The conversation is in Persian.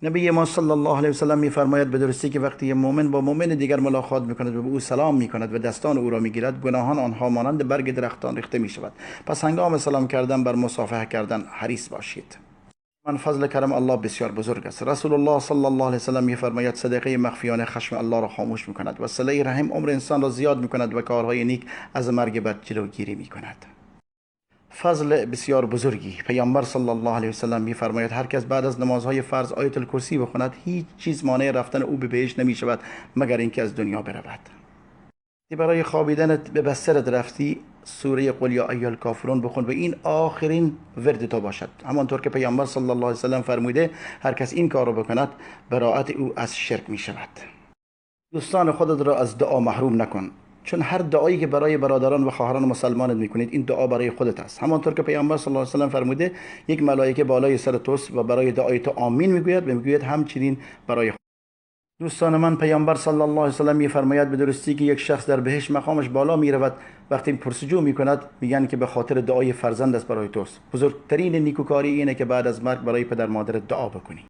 نبی ما صلی الله علیه و سلم میفرماید به درستی که وقتی یه مؤمن با مؤمن دیگر ملاقات میکند و به او سلام میکند و دستان او را میگیرد، گناهان آنها مانند برگ درختان ریخته میشود. پس هنگام سلام کردن بر مصافحه کردن حریص باشید. من فضل کرم الله بسیار بزرگ است. رسول الله صلی الله علیه و سلم میفرماید صدقه مخفیانه خشم الله را خاموش میکند و صله رحم عمر انسان را زیاد میکند و کارهای نیک از مرگ بد جلوگیری میکند. فضل بسیار بزرگی. پیامبر صلی الله علیه و سلم می‌فرماید هر کس بعد از نمازهای فرض آیت الکرسی بخواند هیچ چیز مانع رفتن او به بهشت نمی شود مگر اینکه از دنیا برود. برای خوابیدنت به بسترت رفتی سوره قل یا ایها الکافرون بخون و این آخرین ورد تو باشد. همانطور که پیامبر صلی الله علیه و سلم فرموده هر کس این کار را بکند براءت او از شرک می شود. دوستان خودت را از دعا محروم نکن، چون هر دعایی که برای برادران و خواهران مسلمانت میکنید این دعا برای خودت است. همانطور که پیامبر صلی الله علیه و سلم فرموده یک ملائکه بالای سر توست و برای دعای تو آمین میگوید و میگوید همچنین برای خود. دوستان من، پیامبر صلی الله علیه و سلم میفرماید به درستی که یک شخص در بهشت مقامش بالا میرود، وقتی پرسجو میکند میگن که به خاطر دعای فرزند است برای توست. بزرگترین نیکوکاری اینه که بعد از مرگ برای پدر مادر دعا بکنی.